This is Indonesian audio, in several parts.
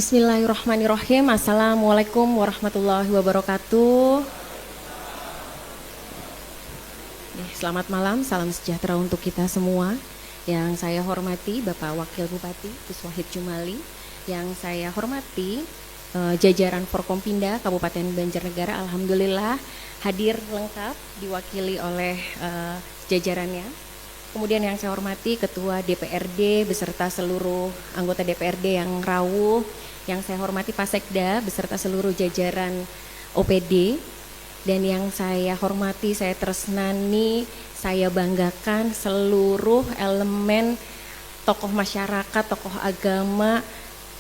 Bismillahirrahmanirrahim. Assalamualaikum warahmatullahi wabarakatuh. Selamat malam, salam sejahtera untuk kita semua. Yang saya hormati Bapak Wakil Bupati Gus Wahid Jumali, yang saya hormati jajaran Forkompinda Kabupaten Banjarnegara, alhamdulillah hadir lengkap diwakili oleh jajarannya. Kemudian yang saya hormati Ketua DPRD beserta seluruh anggota DPRD yang rawuh, yang saya hormati Pak Sekda beserta seluruh jajaran OPD, dan yang saya hormati, saya tresnani, saya banggakan seluruh elemen tokoh masyarakat, tokoh agama,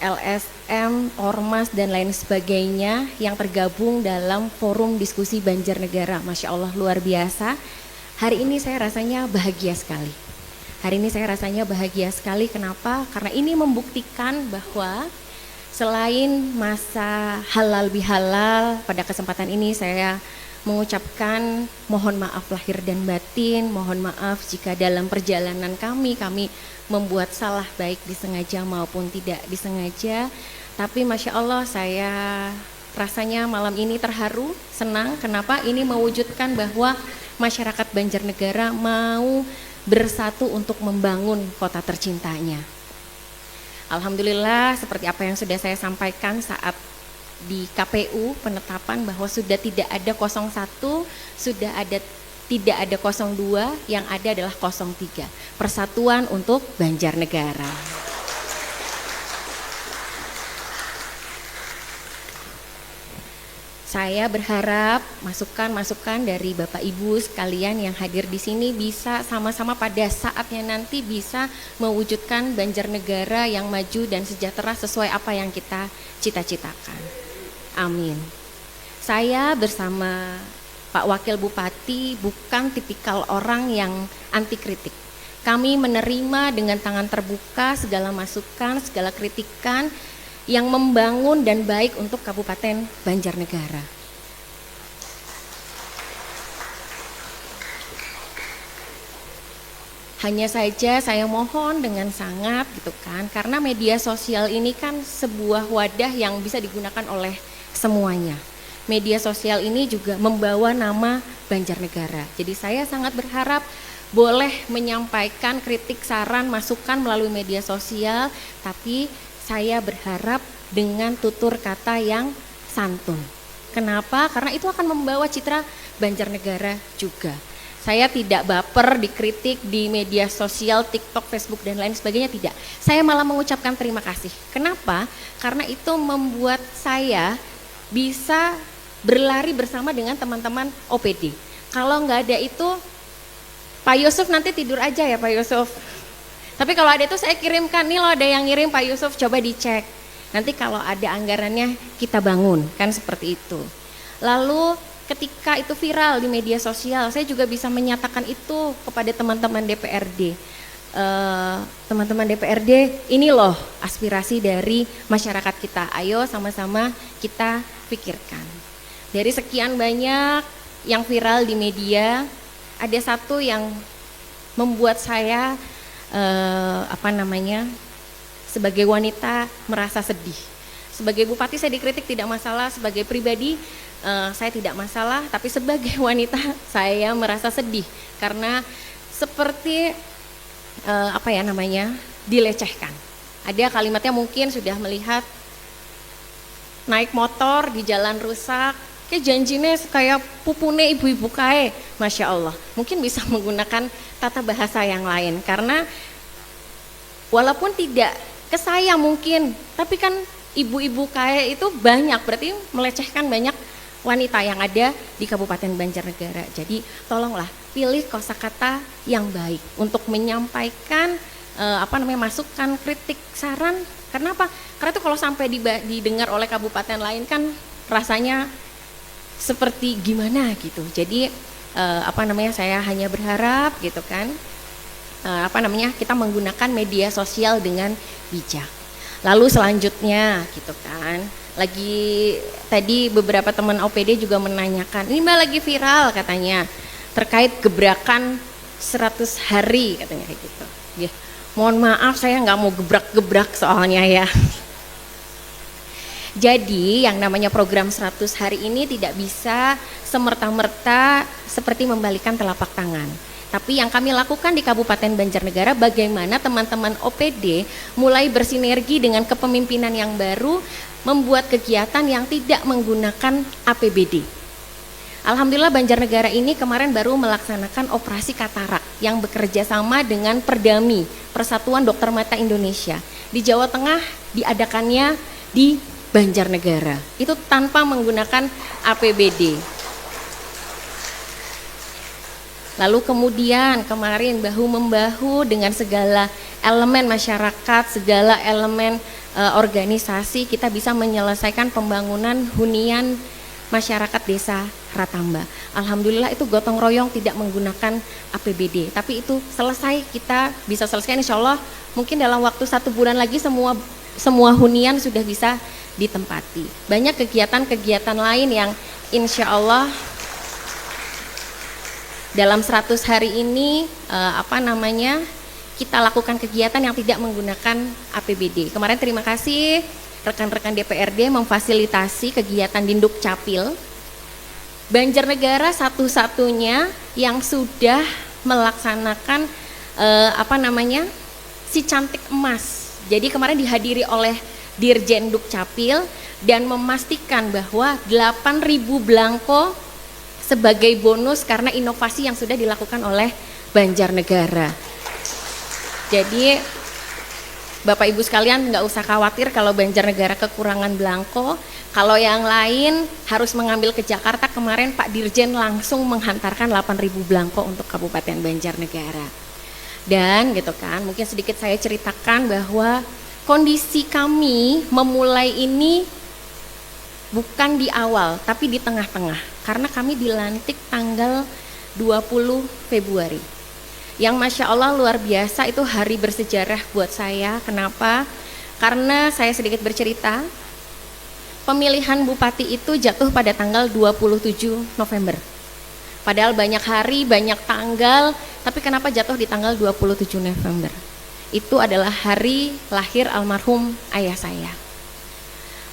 LSM, Ormas dan lain sebagainya yang tergabung dalam forum diskusi Banjarnegara. Masya Allah luar biasa. Hari ini saya rasanya bahagia sekali. Hari ini saya rasanya bahagia sekali. Kenapa? Karena ini membuktikan bahwa selain masa halal bihalal, pada kesempatan ini saya mengucapkan mohon maaf lahir dan batin, mohon maaf jika dalam perjalanan kami membuat salah baik disengaja maupun tidak disengaja. Tapi Masya Allah saya rasanya malam ini terharu, senang. Kenapa? Ini mewujudkan bahwa masyarakat Banjarnegara mau bersatu untuk membangun kota tercintanya. Alhamdulillah seperti apa yang sudah saya sampaikan saat di KPU penetapan bahwa sudah tidak ada 01, tidak ada 02, yang ada adalah 03. Persatuan untuk Banjarnegara. Saya berharap masukan-masukan dari Bapak Ibu sekalian yang hadir di sini bisa sama-sama pada saatnya nanti bisa mewujudkan Banjarnegara yang maju dan sejahtera sesuai apa yang kita cita-citakan. Amin. Saya bersama Pak Wakil Bupati bukan tipikal orang yang anti kritik. Kami menerima dengan tangan terbuka segala masukan, segala kritikan yang membangun dan baik untuk Kabupaten Banjarnegara. Hanya saja saya mohon dengan sangat gitu kan, karena media sosial ini kan sebuah wadah yang bisa digunakan oleh semuanya. Media sosial ini juga membawa nama Banjarnegara. Jadi saya sangat berharap boleh menyampaikan kritik, saran, masukan melalui media sosial, tapi saya berharap dengan tutur kata yang santun. Kenapa? Karena itu akan membawa citra Banjarnegara juga. Saya tidak baper dikritik di media sosial, TikTok, Facebook dan lain sebagainya, tidak. Saya malah mengucapkan terima kasih. Kenapa? Karena itu membuat saya bisa berlari bersama dengan teman-teman OPD. Kalau nggak ada itu, Pak Yusuf nanti tidur aja ya Pak Yusuf. Tapi kalau ada itu saya kirimkan, nih loh ada yang ngirim Pak Yusuf, coba dicek. Nanti kalau ada anggarannya kita bangun, kan seperti itu. Lalu ketika itu viral di media sosial, saya juga bisa menyatakan itu kepada teman-teman DPRD. Teman-teman DPRD, ini loh aspirasi dari masyarakat kita, ayo sama-sama kita pikirkan. Dari sekian banyak yang viral di media, ada satu yang membuat saya sebagai wanita merasa sedih. Sebagai bupati saya dikritik tidak masalah, sebagai pribadi saya tidak masalah, tapi sebagai wanita saya merasa sedih karena seperti dilecehkan. Ada kalimatnya mungkin sudah melihat naik motor di jalan rusak, kayak janjinya kayak pupune ibu-ibu kae, Masya Allah. Mungkin bisa menggunakan tata bahasa yang lain, karena walaupun tidak ke saya mungkin, tapi kan ibu-ibu kae itu banyak, berarti melecehkan banyak wanita yang ada di Kabupaten Banjarnegara. Jadi tolonglah pilih kosakata yang baik untuk menyampaikan masukan, kritik, saran. Kenapa? Karena itu kalau sampai didengar oleh kabupaten lain kan rasanya seperti gimana gitu. Jadi saya hanya berharap gitu kan, kita menggunakan media sosial dengan bijak. Lalu selanjutnya gitu kan, lagi tadi beberapa teman OPD juga menanyakan, ini Mbak lagi viral katanya terkait gebrakan 100 hari katanya kayak gitu. Ya, mohon maaf saya nggak mau gebrak-gebrak soalnya ya. Jadi yang namanya program 100 hari ini tidak bisa semerta-merta seperti membalikan telapak tangan. Tapi yang kami lakukan di Kabupaten Banjarnegara, bagaimana teman-teman OPD mulai bersinergi dengan kepemimpinan yang baru, membuat kegiatan yang tidak menggunakan APBD. Alhamdulillah Banjarnegara ini kemarin baru melaksanakan operasi katarak yang bekerja sama dengan Perdami, Persatuan Dokter Mata Indonesia. Di Jawa Tengah diadakannya di Banjarnegara, itu tanpa menggunakan APBD. Lalu kemudian kemarin bahu-membahu dengan segala elemen masyarakat, segala elemen organisasi, kita bisa menyelesaikan pembangunan hunian masyarakat desa Ratamba. Alhamdulillah itu gotong royong tidak menggunakan APBD, tapi itu selesai, kita bisa selesaikan insya Allah. Mungkin dalam waktu 1 bulan lagi semua hunian sudah bisa ditempati. Banyak kegiatan-kegiatan lain yang insya Allah dalam 100 hari ini kita lakukan kegiatan yang tidak menggunakan APBD. Kemarin terima kasih rekan-rekan DPRD memfasilitasi kegiatan Dinduk Capil. Banjarnegara satu-satunya yang sudah melaksanakan si cantik emas. Jadi kemarin dihadiri oleh Dirjen Dukcapil dan memastikan bahwa 8.000 belangko sebagai bonus karena inovasi yang sudah dilakukan oleh Banjarnegara. Jadi Bapak Ibu sekalian nggak usah khawatir kalau Banjarnegara kekurangan belangko. Kalau yang lain harus mengambil ke Jakarta, kemarin Pak Dirjen langsung menghantarkan 8.000 belangko untuk Kabupaten Banjarnegara. Dan gitu kan, mungkin sedikit saya ceritakan bahwa kondisi kami memulai ini bukan di awal, tapi di tengah-tengah. Karena kami dilantik tanggal 20 Februari. Yang Masya Allah luar biasa, itu hari bersejarah buat saya. Kenapa? Karena saya sedikit bercerita, pemilihan bupati itu jatuh pada tanggal 27 November. Padahal banyak hari, banyak tanggal, tapi kenapa jatuh di tanggal 27 November? Itu adalah hari lahir almarhum ayah saya.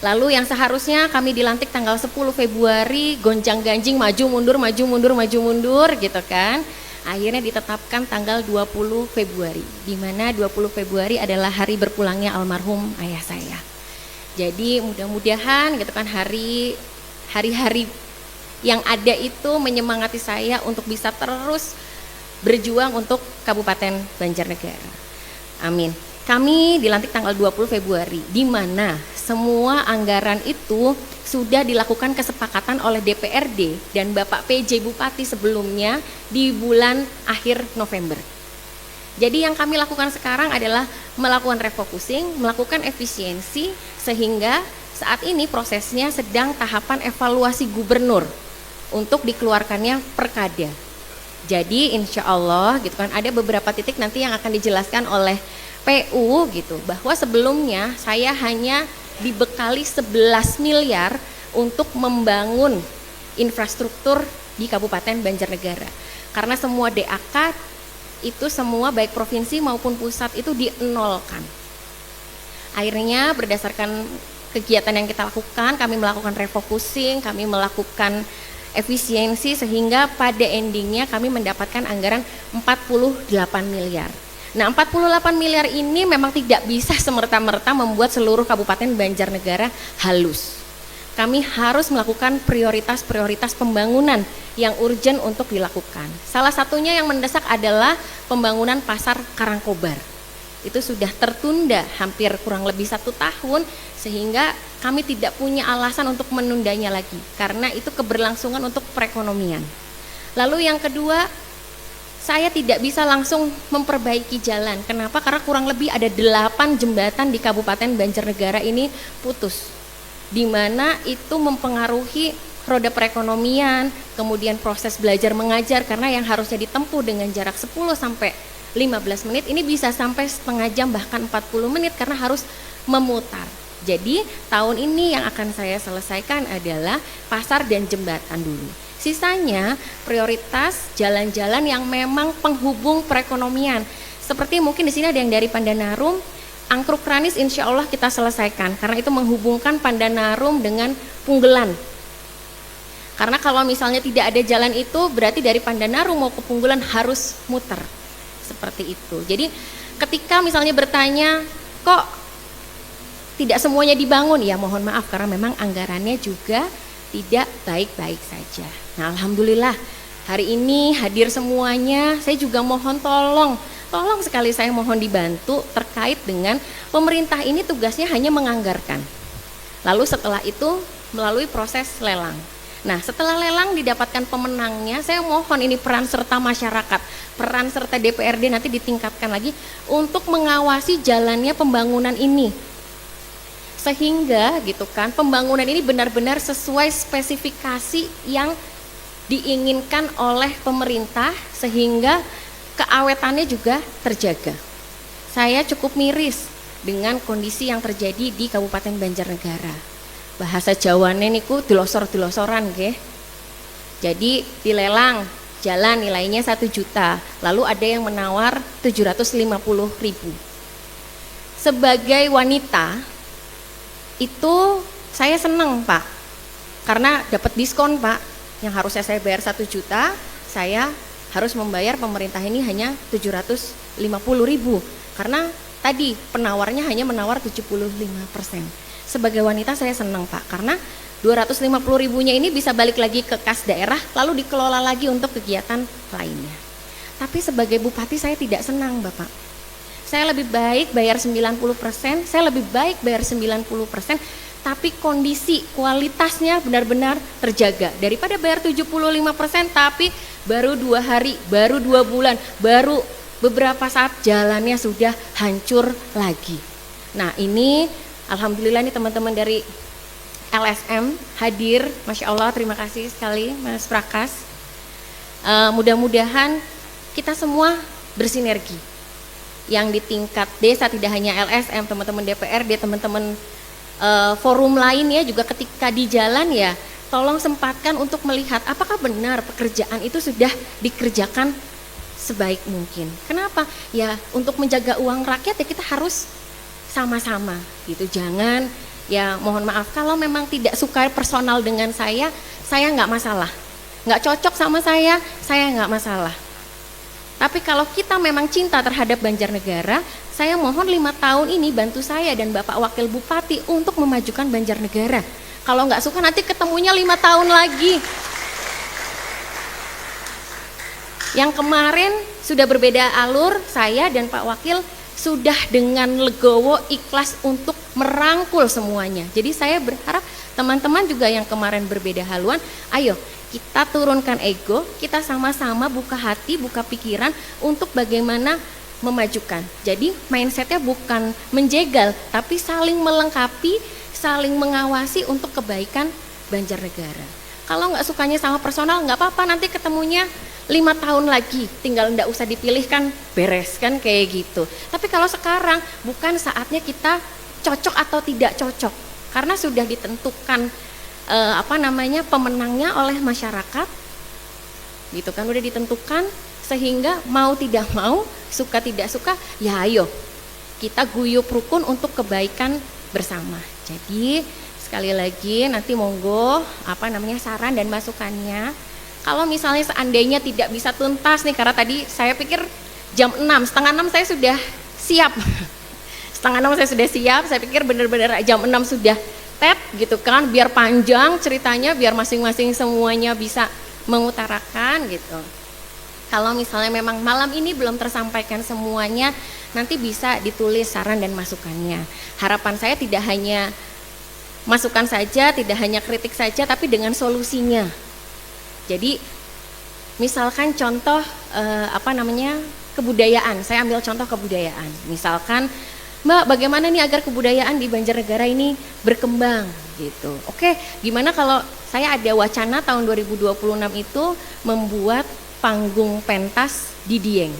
Lalu yang seharusnya kami dilantik tanggal 10 Februari, gonjang-ganjing, maju mundur gitu kan. Akhirnya ditetapkan tanggal 20 Februari, di mana 20 Februari adalah hari berpulangnya almarhum ayah saya. Jadi mudah-mudahan gitu kan hari-hari yang ada itu menyemangati saya untuk bisa terus berjuang untuk Kabupaten Banjarnegara. Amin. Kami dilantik tanggal 20 Februari, di mana semua anggaran itu sudah dilakukan kesepakatan oleh DPRD dan Bapak PJ Bupati sebelumnya di bulan akhir November. Jadi yang kami lakukan sekarang adalah melakukan refocusing, melakukan efisiensi, sehingga saat ini prosesnya sedang tahapan evaluasi gubernur untuk dikeluarkannya perkada. Jadi insya Allah gitu kan, ada beberapa titik nanti yang akan dijelaskan oleh PU gitu, bahwa sebelumnya saya hanya dibekali 11 miliar untuk membangun infrastruktur di Kabupaten Banjarnegara. Karena semua DAK itu semua baik provinsi maupun pusat itu dienolkan. Akhirnya berdasarkan kegiatan yang kita lakukan, kami melakukan refocusing, kami melakukan efisiensi, sehingga pada endingnya kami mendapatkan anggaran 48 miliar. Nah, 48 miliar ini memang tidak bisa semerta-merta membuat seluruh Kabupaten Banjarnegara halus. Kami harus melakukan prioritas-prioritas pembangunan yang urgent untuk dilakukan. Salah satunya yang mendesak adalah pembangunan pasar Karangkobar. Itu sudah tertunda hampir kurang lebih 1 tahun, sehingga kami tidak punya alasan untuk menundanya lagi, karena itu keberlangsungan untuk perekonomian. Lalu yang kedua, saya tidak bisa langsung memperbaiki jalan. Kenapa? Karena kurang lebih ada 8 jembatan di Kabupaten Banjarnegara ini putus, di mana itu mempengaruhi roda perekonomian, kemudian proses belajar mengajar, karena yang harusnya ditempuh dengan jarak 10 sampai 15 menit ini bisa sampai setengah jam bahkan 40 menit karena harus memutar. Jadi tahun ini yang akan saya selesaikan adalah pasar dan jembatan dulu. Sisanya prioritas jalan-jalan yang memang penghubung perekonomian. Seperti mungkin di sini ada yang dari Pandanarum, Angkruk Ranis insya Allah kita selesaikan, karena itu menghubungkan Pandanarum dengan Punggelan. Karena kalau misalnya tidak ada jalan itu, berarti dari Pandanarum mau ke Punggelan harus muter. Seperti itu. Jadi ketika misalnya bertanya, kok tidak semuanya dibangun? Ya mohon maaf, karena memang anggarannya juga tidak baik-baik saja. Nah alhamdulillah hari ini hadir semuanya. Saya juga mohon tolong sekali saya mohon dibantu terkait dengan pemerintah ini tugasnya hanya menganggarkan. Lalu setelah itu melalui proses lelang. Nah setelah lelang didapatkan pemenangnya, saya mohon ini peran serta masyarakat, peran serta DPRD nanti ditingkatkan lagi untuk mengawasi jalannya pembangunan ini. Sehingga gitu kan pembangunan ini benar-benar sesuai spesifikasi yang diinginkan oleh pemerintah, sehingga keawetannya juga terjaga. Saya cukup miris dengan kondisi yang terjadi di Kabupaten Banjarnegara. Bahasa Jawane niku dilosor-dilosoran nggih. Jadi dilelang jalan nilainya 1 juta, lalu ada yang menawar 750.000. Sebagai wanita itu saya senang Pak, karena dapat diskon Pak. Yang harusnya saya bayar 1 juta, saya harus membayar pemerintah ini hanya 750.000, karena tadi penawarnya hanya menawar 75%. Sebagai wanita saya senang Pak, karena 250.000-nya ini bisa balik lagi ke kas daerah, lalu dikelola lagi untuk kegiatan lainnya. Tapi sebagai bupati saya tidak senang Bapak. Saya lebih baik bayar 90%, saya lebih baik bayar 90%, tapi kondisi kualitasnya benar-benar terjaga daripada bayar 75% tapi baru 2 hari, baru 2 bulan, baru beberapa saat jalannya sudah hancur lagi. Nah ini alhamdulillah nih teman-teman dari LSM hadir, Masya Allah, terima kasih sekali Mas Prakas. Mudah-mudahan kita semua bersinergi yang di tingkat desa, tidak hanya LSM, teman-teman DPRD, teman-teman forum lainnya juga ketika di jalan ya tolong sempatkan untuk melihat apakah benar pekerjaan itu sudah dikerjakan sebaik mungkin. Kenapa? Ya untuk menjaga uang rakyat ya kita harus sama-sama gitu. Jangan, ya mohon maaf kalau memang tidak suka personal dengan saya nggak masalah. Nggak cocok sama saya nggak masalah. Tapi kalau kita memang cinta terhadap Banjarnegara, saya mohon 5 tahun ini bantu saya dan Bapak Wakil Bupati untuk memajukan Banjarnegara. Kalau nggak suka nanti ketemunya 5 tahun lagi. Yang kemarin sudah berbeda alur, saya dan Pak Wakil sudah dengan legowo ikhlas untuk merangkul semuanya. Jadi saya berharap teman-teman juga yang kemarin berbeda haluan, ayo kita turunkan ego, kita sama-sama buka hati, buka pikiran untuk bagaimana memajukan. Jadi mindsetnya bukan menjegal, tapi saling melengkapi, saling mengawasi untuk kebaikan Banjarnegara. Kalau nggak sukanya sama personal nggak apa-apa, nanti ketemunya 5 tahun lagi, tinggal nggak usah dipilihkan, beres kan kayak gitu. Tapi kalau sekarang bukan saatnya kita cocok atau tidak cocok, karena sudah ditentukan pemenangnya oleh masyarakat, gitu kan, udah ditentukan, sehingga mau tidak mau, suka tidak suka, ya ayo kita guyup rukun untuk kebaikan bersama. Jadi sekali lagi nanti monggo saran dan masukannya. Kalau misalnya seandainya tidak bisa tuntas nih, karena tadi saya pikir jam 6, setengah 6 saya sudah siap. Setengah 6 saya sudah siap, saya pikir benar-benar jam 6 sudah gitu kan, biar panjang ceritanya, biar masing-masing semuanya bisa mengutarakan gitu. Kalau misalnya memang malam ini belum tersampaikan semuanya, nanti bisa ditulis saran dan masukannya. Harapan saya tidak hanya masukan saja, tidak hanya kritik saja, tapi dengan solusinya. Jadi misalkan contoh kebudayaan, saya ambil contoh kebudayaan. Misalkan, Mbak, bagaimana nih agar kebudayaan di Banjarnegara ini berkembang gitu. Oke, gimana kalau saya ada wacana tahun 2026 itu membuat panggung pentas di Dieng.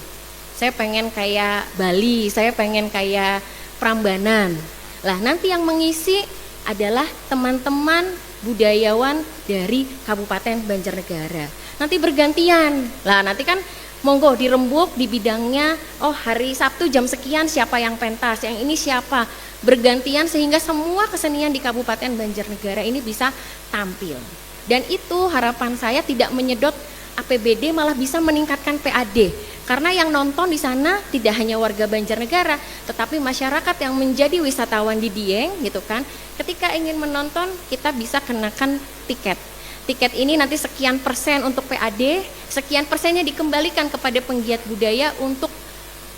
Saya pengen kayak Bali, saya pengen kayak Prambanan. Lah nanti yang mengisi adalah teman-teman budayawan dari Kabupaten Banjarnegara. Nanti bergantian. Lah nanti kan monggo dirembuk di bidangnya. Oh, hari Sabtu jam sekian siapa yang pentas, yang ini siapa, bergantian sehingga semua kesenian di Kabupaten Banjarnegara ini bisa tampil. Dan itu harapan saya tidak menyedot APBD, malah bisa meningkatkan PAD. Karena yang nonton di sana tidak hanya warga Banjarnegara, tetapi masyarakat yang menjadi wisatawan di Dieng gitu kan. Ketika ingin menonton, kita bisa kenakan tiket. Tiket ini nanti sekian persen untuk PAD, sekian persennya dikembalikan kepada penggiat budaya untuk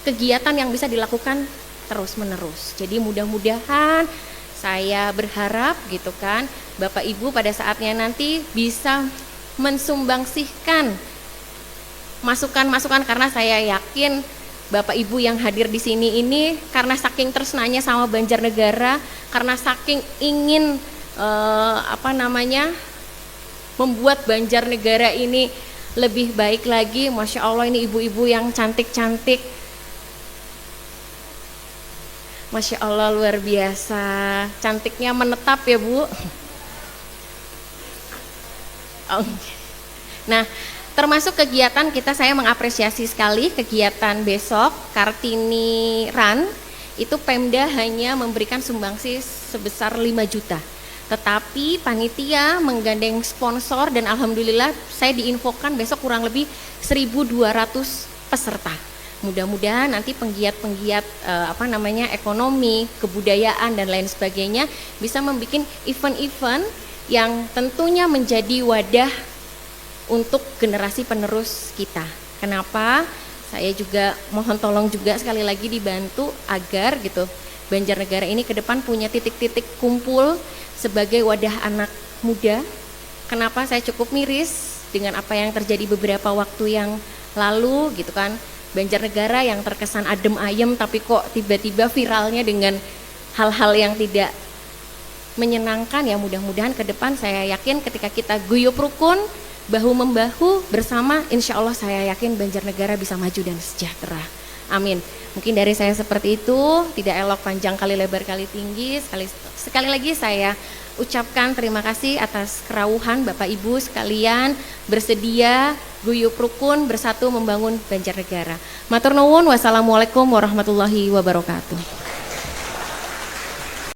kegiatan yang bisa dilakukan terus-menerus. Jadi mudah-mudahan saya berharap gitu kan, Bapak Ibu pada saatnya nanti bisa mensumbangsihkan masukan-masukan, karena saya yakin Bapak Ibu yang hadir di sini ini karena saking tresnanya sama Banjarnegara, karena saking ingin membuat Banjarnegara ini lebih baik lagi. Masya Allah, ini ibu-ibu yang cantik-cantik, Masya Allah, luar biasa, cantiknya menetap ya Bu. Nah, termasuk kegiatan kita, saya mengapresiasi sekali kegiatan besok Kartini Run. Itu Pemda hanya memberikan sumbangsi sebesar 5 juta. Tetapi panitia menggandeng sponsor dan alhamdulillah saya diinfokan besok kurang lebih 1.200 peserta. Mudah-mudahan nanti penggiat-penggiat ekonomi, kebudayaan dan lain sebagainya bisa membuat event-event yang tentunya menjadi wadah untuk generasi penerus kita. Kenapa? Saya juga mohon tolong juga sekali lagi dibantu agar gitu Banjarnegara ini ke depan punya titik-titik kumpul sebagai wadah anak muda. Kenapa saya cukup miris dengan apa yang terjadi beberapa waktu yang lalu gitu kan. Banjarnegara yang terkesan adem ayem tapi kok tiba-tiba viralnya dengan hal-hal yang tidak menyenangkan. Ya mudah-mudahan ke depan saya yakin ketika kita guyup rukun, bahu-membahu bersama, insya Allah saya yakin Banjarnegara bisa maju dan sejahtera. Amin. Mungkin dari saya seperti itu, tidak elok panjang kali lebar kali tinggi. Sekali lagi saya ucapkan terima kasih atas kerawuhan Bapak Ibu sekalian bersedia guyup rukun bersatu membangun Banjarnegara. Matur nuwun, wassalamualaikum warahmatullahi wabarakatuh.